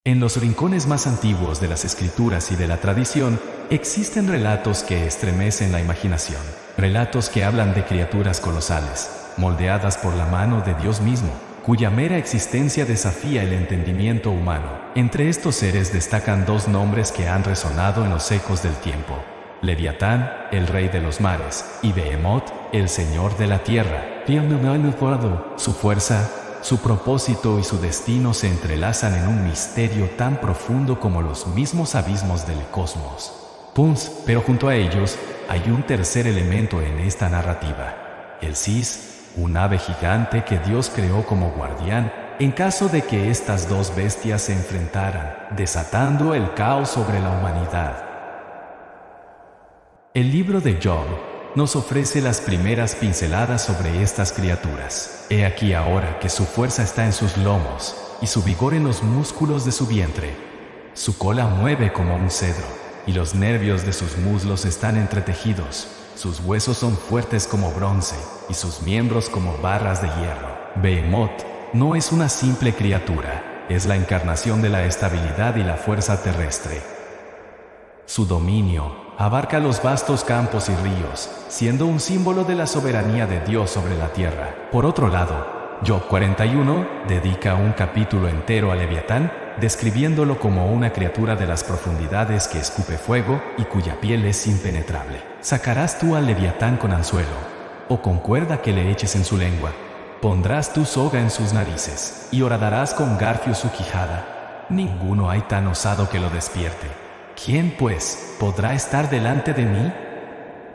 En los rincones más antiguos de las escrituras y de la tradición, existen relatos que estremecen la imaginación. Relatos que hablan de criaturas colosales, moldeadas por la mano de Dios mismo, cuya mera existencia desafía el entendimiento humano. Entre estos seres destacan dos nombres que han resonado en los ecos del tiempo: Leviatán, el rey de los mares, y Behemoth, el señor de la tierra. Su fuerza, su propósito y su destino se entrelazan en un misterio tan profundo como los mismos abismos del cosmos. Pero junto a ellos, hay un tercer elemento en esta narrativa: el Sis, un ave gigante que Dios creó como guardián en caso de que estas dos bestias se enfrentaran, desatando el caos sobre la humanidad. El libro de Job nos ofrece las primeras pinceladas sobre estas criaturas. He aquí ahora que su fuerza está en sus lomos y su vigor en los músculos de su vientre. Su cola mueve como un cedro y los nervios de sus muslos están entretejidos. Sus huesos son fuertes como bronce y sus miembros como barras de hierro. Behemoth no es una simple criatura, es la encarnación de la estabilidad y la fuerza terrestre. Su dominio abarca los vastos campos y ríos, siendo un símbolo de la soberanía de Dios sobre la tierra. Por otro lado, Job 41 dedica un capítulo entero a Leviatán, describiéndolo como una criatura de las profundidades que escupe fuego y cuya piel es impenetrable. ¿Sacarás tú al Leviatán con anzuelo, o con cuerda que le eches en su lengua? Pondrás tu soga en sus narices, y horadarás con garfio su quijada. Ninguno hay tan osado que lo despierte. ¿Quién, pues, podrá estar delante de mí?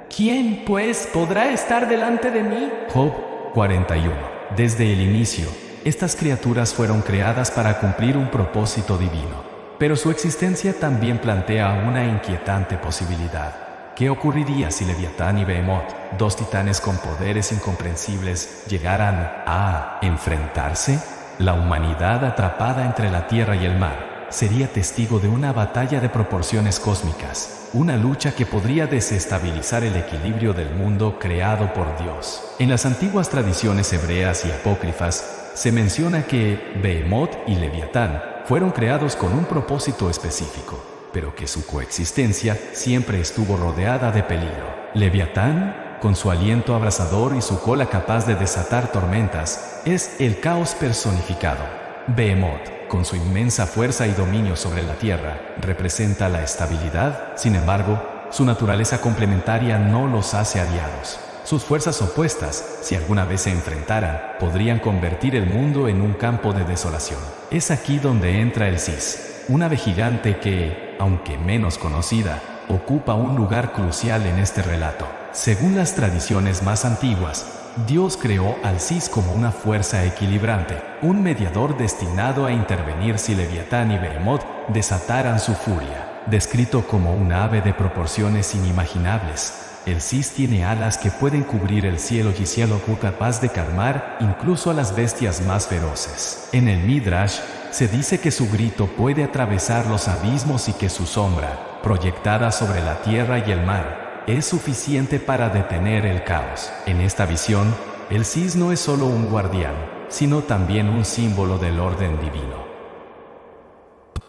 ¿Quién, pues, podrá estar delante de mí? Job 41. Desde el inicio, estas criaturas fueron creadas para cumplir un propósito divino. Pero su existencia también plantea una inquietante posibilidad. ¿Qué ocurriría si Leviatán y Behemoth, dos titanes con poderes incomprensibles, llegaran a enfrentarse? La humanidad, atrapada entre la tierra y el mar, sería testigo de una batalla de proporciones cósmicas, una lucha que podría desestabilizar el equilibrio del mundo creado por Dios. En las antiguas tradiciones hebreas y apócrifas, se menciona que Behemoth y Leviatán fueron creados con un propósito específico, pero que su coexistencia siempre estuvo rodeada de peligro. Leviatán, con su aliento abrasador y su cola capaz de desatar tormentas, es el caos personificado. Behemoth, con su inmensa fuerza y dominio sobre la tierra, representa la estabilidad. Sin embargo, su naturaleza complementaria no los hace aliados. Sus fuerzas opuestas, si alguna vez se enfrentaran, podrían convertir el mundo en un campo de desolación. Es aquí donde entra el Sis, un ave gigante que, aunque menos conocida, ocupa un lugar crucial en este relato. Según las tradiciones más antiguas, Dios creó al Sis como una fuerza equilibrante, un mediador destinado a intervenir si Leviatán y Behemoth desataran su furia. Descrito como un ave de proporciones inimaginables, el Sis tiene alas que pueden cubrir el cielo y cielo capaz de calmar incluso a las bestias más feroces. En el Midrash, se dice que su grito puede atravesar los abismos y que su sombra, proyectada sobre la tierra y el mar, es suficiente para detener el caos. En esta visión, el Sis no es solo un guardián, sino también un símbolo del orden divino.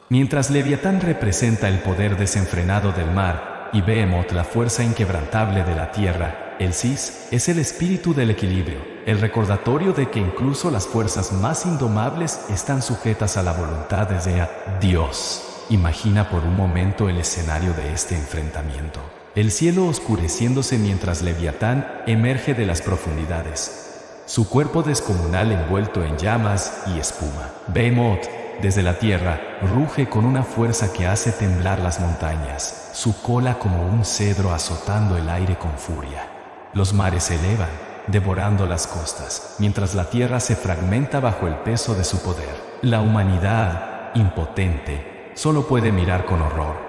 Mientras Leviatán representa el poder desenfrenado del mar y Behemoth la fuerza inquebrantable de la tierra, el Sis es el espíritu del equilibrio, el recordatorio de que incluso las fuerzas más indomables están sujetas a la voluntad de Dios. Imagina por un momento el escenario de este enfrentamiento. El cielo oscureciéndose mientras Leviatán emerge de las profundidades, su cuerpo descomunal envuelto en llamas y espuma. Behemoth, desde la tierra, ruge con una fuerza que hace temblar las montañas, su cola como un cedro azotando el aire con furia. Los mares se elevan, devorando las costas, mientras la tierra se fragmenta bajo el peso de su poder. La humanidad, impotente, solo puede mirar con horror.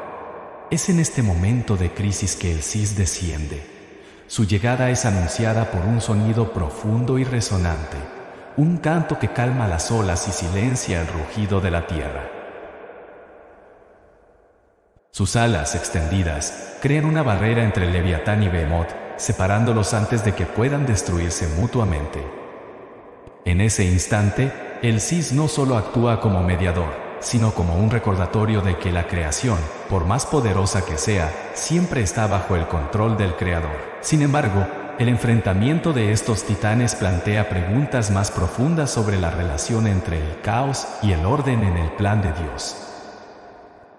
Es en este momento de crisis que el Sis desciende. Su llegada es anunciada por un sonido profundo y resonante, un canto que calma las olas y silencia el rugido de la tierra. Sus alas extendidas crean una barrera entre Leviatán y Behemoth, separándolos antes de que puedan destruirse mutuamente. En ese instante, el Sis no solo actúa como mediador, sino como un recordatorio de que la creación, por más poderosa que sea, siempre está bajo el control del Creador. Sin embargo, el enfrentamiento de estos titanes plantea preguntas más profundas sobre la relación entre el caos y el orden en el plan de Dios.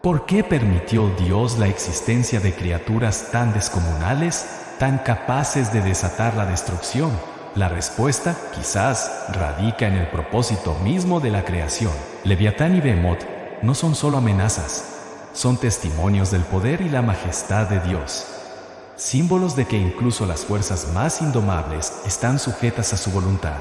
¿Por qué permitió Dios la existencia de criaturas tan descomunales, tan capaces de desatar la destrucción? La respuesta, quizás, radica en el propósito mismo de la creación. Leviatán y Behemoth no son solo amenazas, son testimonios del poder y la majestad de Dios. Símbolos de que incluso las fuerzas más indomables están sujetas a su voluntad.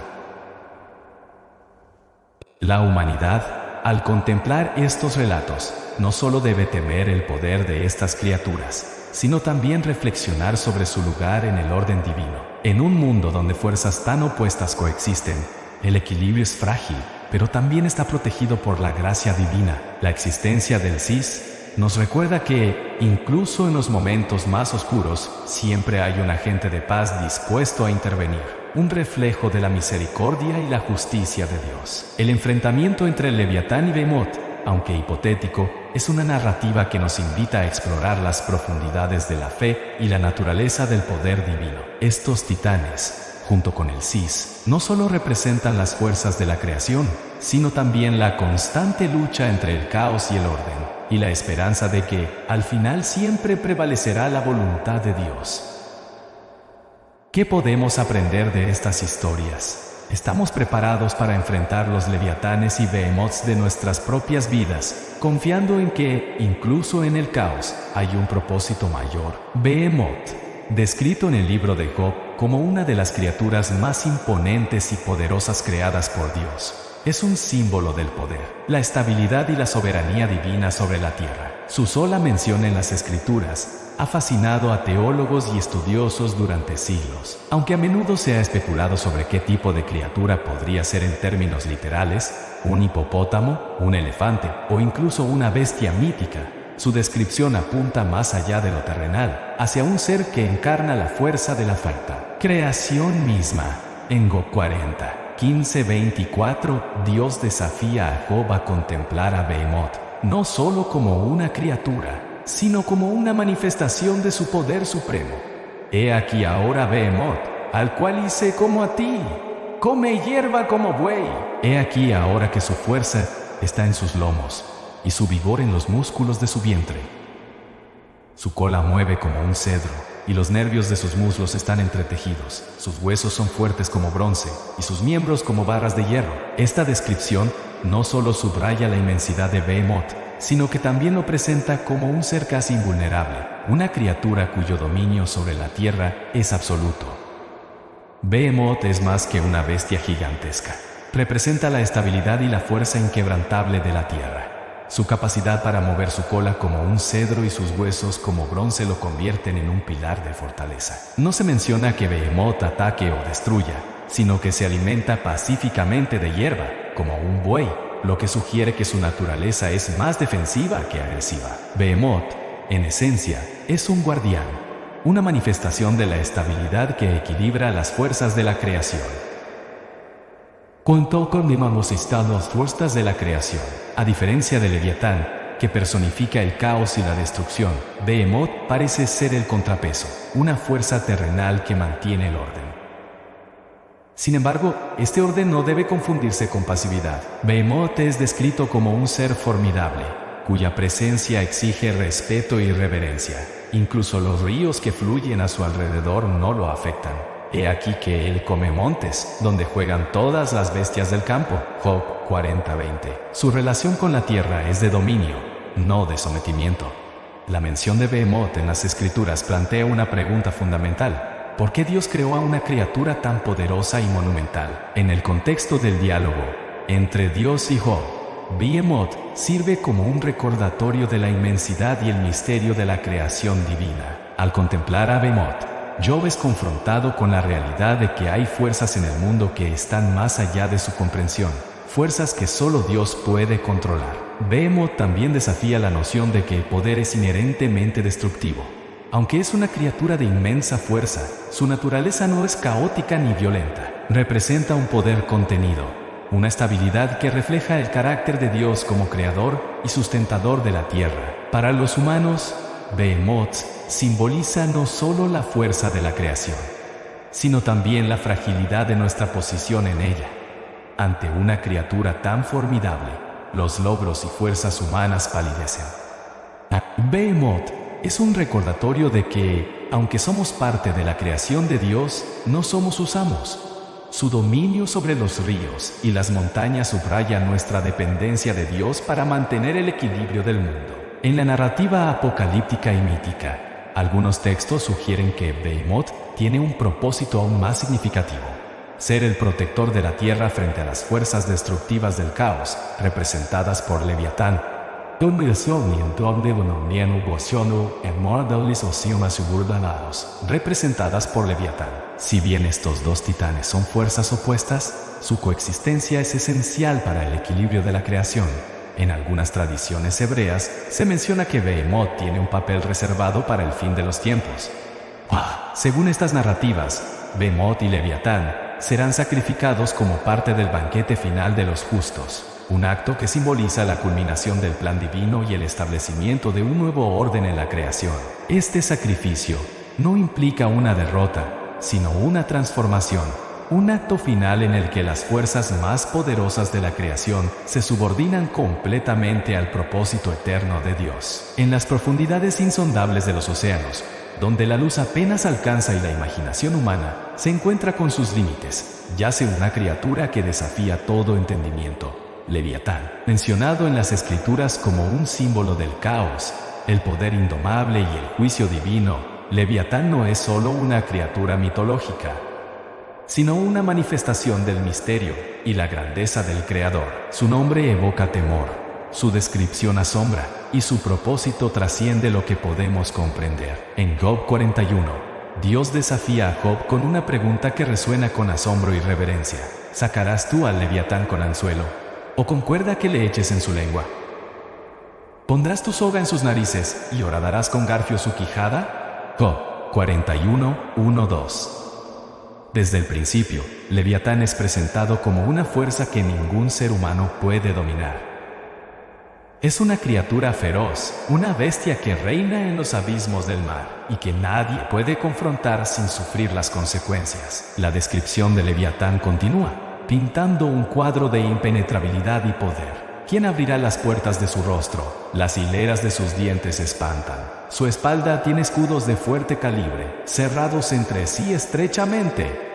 La humanidad, al contemplar estos relatos, no solo debe temer el poder de estas criaturas, sino también reflexionar sobre su lugar en el orden divino. En un mundo donde fuerzas tan opuestas coexisten, el equilibrio es frágil, pero también está protegido por la gracia divina. La existencia del Sis nos recuerda que, incluso en los momentos más oscuros, siempre hay un agente de paz dispuesto a intervenir, un reflejo de la misericordia y la justicia de Dios. El enfrentamiento entre Leviatán y Behemoth, aunque hipotético, es una narrativa que nos invita a explorar las profundidades de la fe y la naturaleza del poder divino. Estos titanes, junto con el Sis, no solo representan las fuerzas de la creación, sino también la constante lucha entre el caos y el orden, y la esperanza de que, al final, siempre prevalecerá la voluntad de Dios. ¿Qué podemos aprender de estas historias? ¿Estamos preparados para enfrentar los leviatanes y behemoths de nuestras propias vidas, confiando en que, incluso en el caos, hay un propósito mayor? Behemoth, descrito en el libro de Job como una de las criaturas más imponentes y poderosas creadas por Dios, es un símbolo del poder, la estabilidad y la soberanía divina sobre la tierra. Su sola mención en las Escrituras ha fascinado a teólogos y estudiosos durante siglos. Aunque a menudo se ha especulado sobre qué tipo de criatura podría ser en términos literales, un hipopótamo, un elefante o incluso una bestia mítica, su descripción apunta más allá de lo terrenal, hacia un ser que encarna la fuerza de la creación misma. En Job 40, 15-24, Dios desafía a Job a contemplar a Behemoth, no solo como una criatura, sino como una manifestación de su poder supremo. He aquí ahora Behemoth, al cual hice como a ti, come hierba como buey. He aquí ahora que su fuerza está en sus lomos, y su vigor en los músculos de su vientre. Su cola mueve como un cedro, y los nervios de sus muslos están entretejidos. Sus huesos son fuertes como bronce, y sus miembros como barras de hierro. Esta descripción no solo subraya la inmensidad de Behemoth, sino que también lo presenta como un ser casi invulnerable, una criatura cuyo dominio sobre la tierra es absoluto. Behemoth es más que una bestia gigantesca. Representa la estabilidad y la fuerza inquebrantable de la tierra. Su capacidad para mover su cola como un cedro y sus huesos como bronce lo convierten en un pilar de fortaleza. No se menciona que Behemoth ataque o destruya, sino que se alimenta pacíficamente de hierba, como un buey, lo que sugiere que su naturaleza es más defensiva que agresiva. Behemoth, en esencia, es un guardián, una manifestación de la estabilidad que equilibra las fuerzas de la creación. Contó con las fuerzas de la creación. A diferencia de Leviatán, que personifica el caos y la destrucción, Behemoth parece ser el contrapeso, una fuerza terrenal que mantiene el orden. Sin embargo, este orden no debe confundirse con pasividad. Behemoth es descrito como un ser formidable, cuya presencia exige respeto y reverencia. Incluso los ríos que fluyen a su alrededor no lo afectan. He aquí que él come montes, donde juegan todas las bestias del campo. Job 40:20. Su relación con la tierra es de dominio, no de sometimiento. La mención de Behemoth en las Escrituras plantea una pregunta fundamental. ¿Por qué Dios creó a una criatura tan poderosa y monumental? En el contexto del diálogo entre Dios y Job, Behemoth sirve como un recordatorio de la inmensidad y el misterio de la creación divina. Al contemplar a Behemoth, Job es confrontado con la realidad de que hay fuerzas en el mundo que están más allá de su comprensión, fuerzas que solo Dios puede controlar. Behemoth también desafía la noción de que el poder es inherentemente destructivo. Aunque es una criatura de inmensa fuerza, su naturaleza no es caótica ni violenta. Representa un poder contenido, una estabilidad que refleja el carácter de Dios como creador y sustentador de la tierra. Para los humanos, Behemoth simboliza no solo la fuerza de la creación, sino también la fragilidad de nuestra posición en ella. Ante una criatura tan formidable, los logros y fuerzas humanas palidecen. Behemoth es un recordatorio de que, aunque somos parte de la creación de Dios, no somos sus amos. Su dominio sobre los ríos y las montañas subraya nuestra dependencia de Dios para mantener el equilibrio del mundo. En la narrativa apocalíptica y mítica, algunos textos sugieren que Behemoth tiene un propósito aún más significativo: ser el protector de la tierra frente a las fuerzas destructivas del caos, representadas por Leviatán. Representadas por Leviatán. Si bien estos dos titanes son fuerzas opuestas, su coexistencia es esencial para el equilibrio de la creación. En algunas tradiciones hebreas, se menciona que Behemoth tiene un papel reservado para el fin de los tiempos. Según estas narrativas, Behemoth y Leviatán serán sacrificados como parte del banquete final de los justos, un acto que simboliza la culminación del plan divino y el establecimiento de un nuevo orden en la creación. Este sacrificio no implica una derrota, sino una transformación, un acto final en el que las fuerzas más poderosas de la creación se subordinan completamente al propósito eterno de Dios. En las profundidades insondables de los océanos, donde la luz apenas alcanza y la imaginación humana se encuentra con sus límites, yace una criatura que desafía todo entendimiento: Leviatán, mencionado en las Escrituras como un símbolo del caos, el poder indomable y el juicio divino. Leviatán no es solo una criatura mitológica, sino una manifestación del misterio y la grandeza del Creador. Su nombre evoca temor, su descripción asombra, y su propósito trasciende lo que podemos comprender. En Job 41, Dios desafía a Job con una pregunta que resuena con asombro y reverencia: ¿sacarás tú al Leviatán con anzuelo, o con cuerda que le eches en su lengua? ¿Pondrás tu soga en sus narices y horadarás con garfio su quijada? Job 41, 1-2. Desde el principio, Leviatán es presentado como una fuerza que ningún ser humano puede dominar. Es una criatura feroz, una bestia que reina en los abismos del mar y que nadie puede confrontar sin sufrir las consecuencias. La descripción de Leviatán continúa, pintando un cuadro de impenetrabilidad y poder. ¿Quién abrirá las puertas de su rostro? Las hileras de sus dientes espantan. Su espalda tiene escudos de fuerte calibre, cerrados entre sí estrechamente.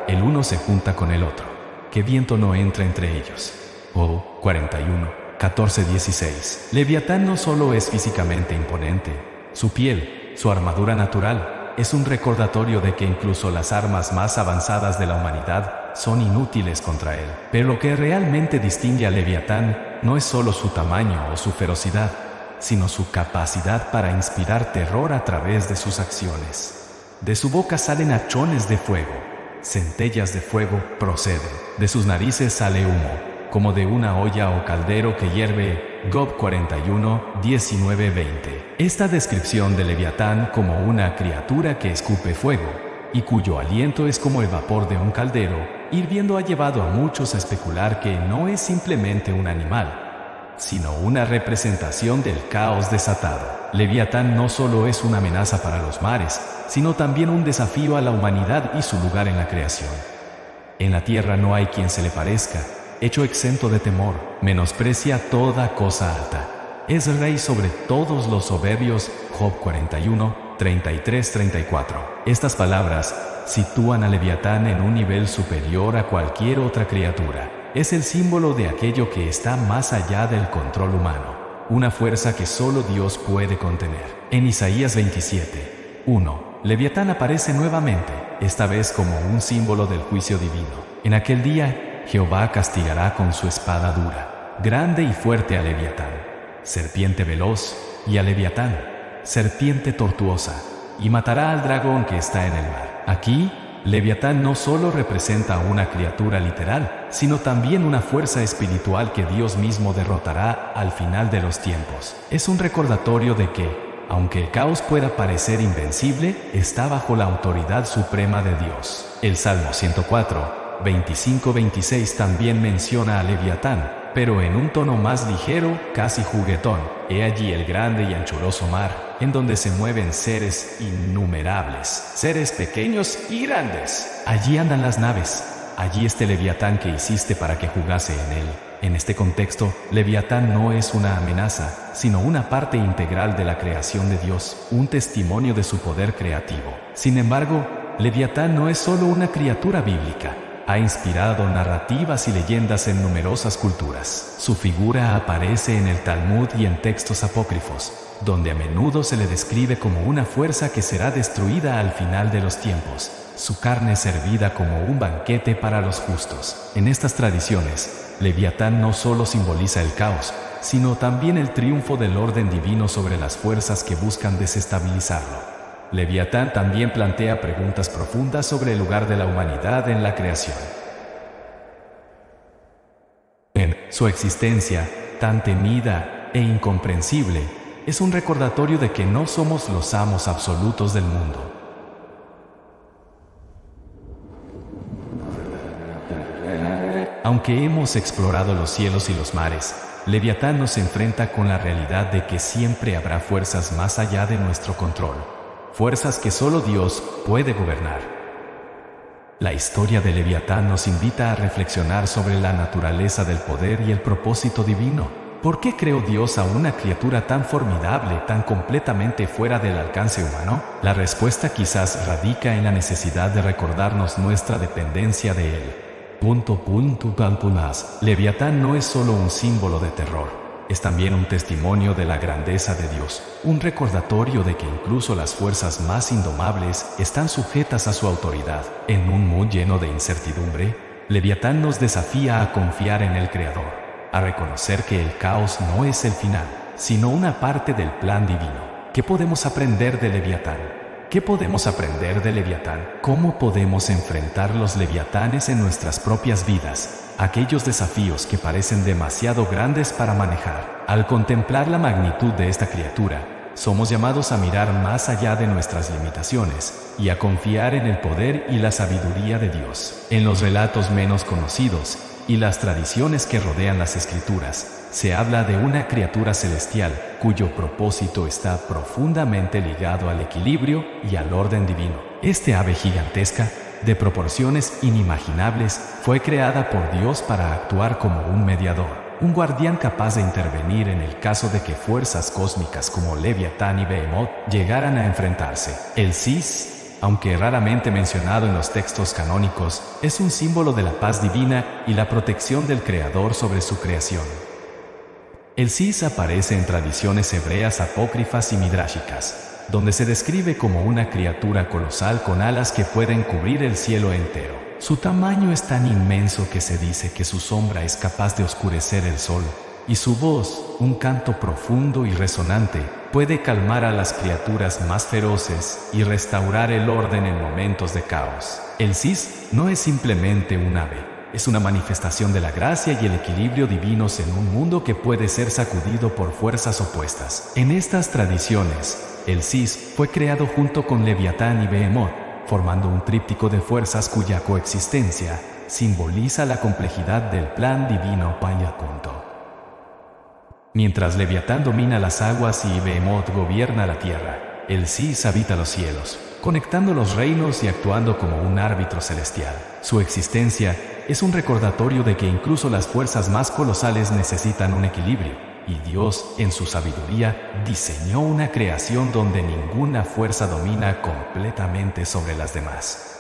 El uno se junta con el otro. Que viento no entra entre ellos. Job 41, 14-16. Leviatán no solo es físicamente imponente, su piel, su armadura natural, es un recordatorio de que incluso las armas más avanzadas de la humanidad son inútiles contra él. Pero lo que realmente distingue a Leviatán no es solo su tamaño o su ferocidad, sino su capacidad para inspirar terror a través de sus acciones. De su boca salen hachones de fuego, centellas de fuego proceden. De sus narices sale humo, como de una olla o caldero que hierve. Job 41, 19-20. Esta descripción de Leviatán como una criatura que escupe fuego y cuyo aliento es como el vapor de un caldero hirviendo ha llevado a muchos a especular que no es simplemente un animal, sino una representación del caos desatado. Leviatán no solo es una amenaza para los mares, sino también un desafío a la humanidad y su lugar en la creación. En la tierra no hay quien se le parezca, hecho exento de temor, menosprecia toda cosa alta. Es rey sobre todos los soberbios. Job 41, 33-34. Estas palabras sitúan a Leviatán en un nivel superior a cualquier otra criatura. Es el símbolo de aquello que está más allá del control humano, una fuerza que solo Dios puede contener. En Isaías 27, 1, Leviatán aparece nuevamente, esta vez como un símbolo del juicio divino. En aquel día, Jehová castigará con su espada dura, grande y fuerte a Leviatán, serpiente veloz, y a Leviatán, serpiente tortuosa, y matará al dragón que está en el mar. Aquí, Leviatán no solo representa a una criatura literal, sino también una fuerza espiritual que Dios mismo derrotará al final de los tiempos. Es un recordatorio de que, aunque el caos pueda parecer invencible, está bajo la autoridad suprema de Dios. El Salmo 104 25-26 también menciona a Leviatán, pero en un tono más ligero, casi juguetón. He allí el grande y anchuroso mar, en donde se mueven seres innumerables, seres pequeños y grandes. Allí andan las naves. Allí este Leviatán que hiciste para que jugase en él. En este contexto, Leviatán no es una amenaza, sino una parte integral de la creación de Dios, un testimonio de su poder creativo. Sin embargo, Leviatán no es solo una criatura bíblica. Ha inspirado narrativas y leyendas en numerosas culturas. Su figura aparece en el Talmud y en textos apócrifos, donde a menudo se le describe como una fuerza que será destruida al final de los tiempos, su carne servida como un banquete para los justos. En estas tradiciones, Leviatán no solo simboliza el caos, sino también el triunfo del orden divino sobre las fuerzas que buscan desestabilizarlo. Leviatán también plantea preguntas profundas sobre el lugar de la humanidad en la creación. En su existencia, tan temida e incomprensible, es un recordatorio de que no somos los amos absolutos del mundo. Aunque hemos explorado los cielos y los mares, Leviatán nos enfrenta con la realidad de que siempre habrá fuerzas más allá de nuestro control. Fuerzas que solo Dios puede gobernar. La historia de Leviatán nos invita a reflexionar sobre la naturaleza del poder y el propósito divino. ¿Por qué creó Dios a una criatura tan formidable, tan completamente fuera del alcance humano? La respuesta quizás radica en la necesidad de recordarnos nuestra dependencia de Él. Leviatán no es solo un símbolo de terror. Es también un testimonio de la grandeza de Dios, un recordatorio de que incluso las fuerzas más indomables están sujetas a su autoridad. En un mundo lleno de incertidumbre, Leviatán nos desafía a confiar en el Creador, a reconocer que el caos no es el final, sino una parte del plan divino. ¿Qué podemos aprender de Leviatán? ¿Qué podemos aprender de Leviatán? ¿Cómo podemos enfrentar los leviatanes en nuestras propias vidas? Aquellos desafíos que parecen demasiado grandes para manejar. Al contemplar la magnitud de esta criatura, somos llamados a mirar más allá de nuestras limitaciones y a confiar en el poder y la sabiduría de Dios. En los relatos menos conocidos y las tradiciones que rodean las Escrituras, se habla de una criatura celestial cuyo propósito está profundamente ligado al equilibrio y al orden divino. Este ave gigantesca, de proporciones inimaginables, fue creada por Dios para actuar como un mediador, un guardián capaz de intervenir en el caso de que fuerzas cósmicas como Leviatán y Behemoth llegaran a enfrentarse. El Sis, aunque raramente mencionado en los textos canónicos, es un símbolo de la paz divina y la protección del Creador sobre su creación. El Sis aparece en tradiciones hebreas apócrifas y midráshicas, donde se describe como una criatura colosal con alas que pueden cubrir el cielo entero. Su tamaño es tan inmenso que se dice que su sombra es capaz de oscurecer el sol, y su voz, un canto profundo y resonante, puede calmar a las criaturas más feroces y restaurar el orden en momentos de caos. El Sis no es simplemente un ave. Es una manifestación de la gracia y el equilibrio divinos en un mundo que puede ser sacudido por fuerzas opuestas. En estas tradiciones, el Sis fue creado junto con Leviatán y Behemoth, formando un tríptico de fuerzas cuya coexistencia simboliza la complejidad del plan divino Payakunto. Mientras Leviatán domina las aguas y Behemoth gobierna la tierra, el Sis habita los cielos, conectando los reinos y actuando como un árbitro celestial. Su existencia es un recordatorio de que incluso las fuerzas más colosales necesitan un equilibrio, y Dios, en su sabiduría, diseñó una creación donde ninguna fuerza domina completamente sobre las demás.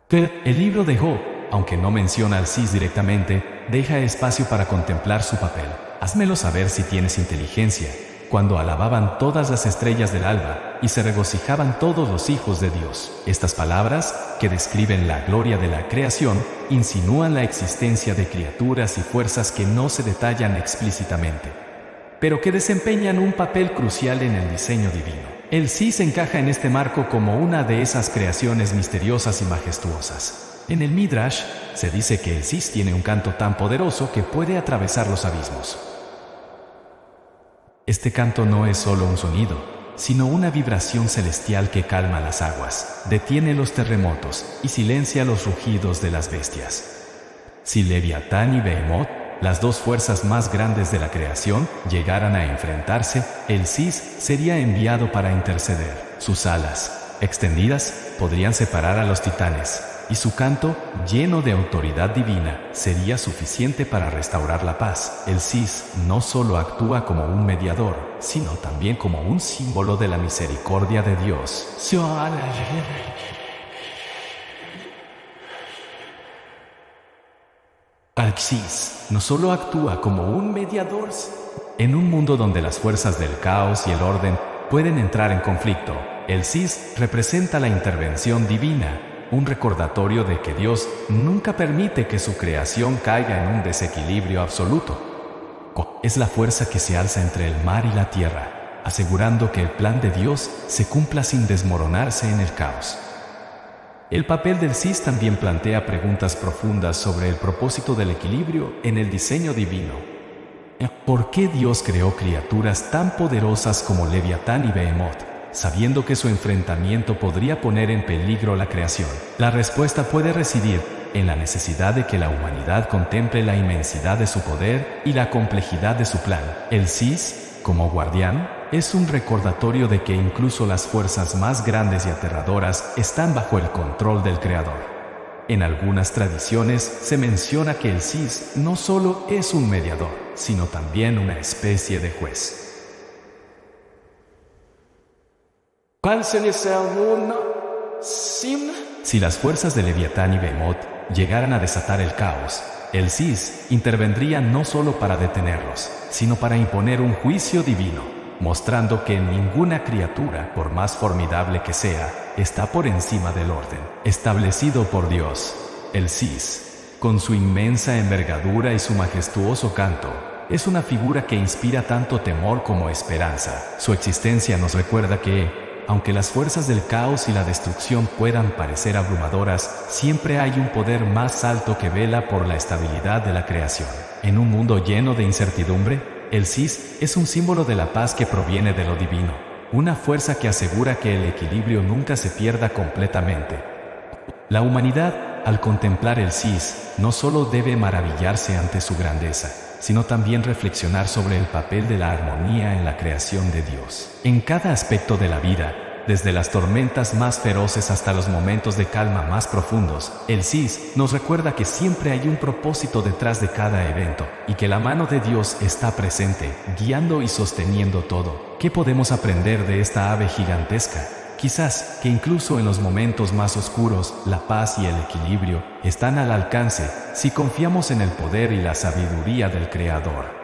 El libro de Job, aunque no menciona al Sis directamente, deja espacio para contemplar su papel. Házmelo saber si tienes inteligencia. Cuando alababan todas las estrellas del alba y se regocijaban todos los hijos de Dios. Estas palabras, que describen la gloria de la creación, insinúan la existencia de criaturas y fuerzas que no se detallan explícitamente, pero que desempeñan un papel crucial en el diseño divino. El Sis encaja en este marco como una de esas creaciones misteriosas y majestuosas. En el Midrash, se dice que el Sis tiene un canto tan poderoso que puede atravesar los abismos. Este canto no es solo un sonido, sino una vibración celestial que calma las aguas, detiene los terremotos y silencia los rugidos de las bestias. Si Leviatán y Behemoth, las dos fuerzas más grandes de la creación, llegaran a enfrentarse, el Sis sería enviado para interceder. Sus alas, extendidas, podrían separar a los titanes, y su canto, lleno de autoridad divina, sería suficiente para restaurar la paz. El Sis no solo actúa como un mediador, sino también como un símbolo de la misericordia de Dios. Arxis no solo actúa como un mediador. En un mundo donde las fuerzas del caos y el orden pueden entrar en conflicto, el Sis representa la intervención divina, un recordatorio de que Dios nunca permite que su creación caiga en un desequilibrio absoluto. Es la fuerza que se alza entre el mar y la tierra, asegurando que el plan de Dios se cumpla sin desmoronarse en el caos. El papel del Sis también plantea preguntas profundas sobre el propósito del equilibrio en el diseño divino. ¿Por qué Dios creó criaturas tan poderosas como Leviatán y Behemoth, sabiendo que su enfrentamiento podría poner en peligro la creación? La respuesta puede residir en la necesidad de que la humanidad contemple la inmensidad de su poder y la complejidad de su plan. El Sis, como guardián, es un recordatorio de que incluso las fuerzas más grandes y aterradoras están bajo el control del Creador. En algunas tradiciones se menciona que el Sis no solo es un mediador, sino también una especie de juez. Si las fuerzas de Leviatán y Behemoth llegaran a desatar el caos, el Sis intervendría no solo para detenerlos, sino para imponer un juicio divino, mostrando que ninguna criatura, por más formidable que sea, está por encima del orden establecido por Dios. El Sis, con su inmensa envergadura y su majestuoso canto, es una figura que inspira tanto temor como esperanza. Su existencia nos recuerda que, aunque las fuerzas del caos y la destrucción puedan parecer abrumadoras, siempre hay un poder más alto que vela por la estabilidad de la creación. En un mundo lleno de incertidumbre, el Sis es un símbolo de la paz que proviene de lo divino, una fuerza que asegura que el equilibrio nunca se pierda completamente. La humanidad, al contemplar el Sis, no solo debe maravillarse ante su grandeza, sino también reflexionar sobre el papel de la armonía en la creación de Dios. En cada aspecto de la vida, desde las tormentas más feroces hasta los momentos de calma más profundos, el Sis nos recuerda que siempre hay un propósito detrás de cada evento y que la mano de Dios está presente, guiando y sosteniendo todo. ¿Qué podemos aprender de esta ave gigantesca? Quizás que incluso en los momentos más oscuros, la paz y el equilibrio están al alcance si confiamos en el poder y la sabiduría del Creador.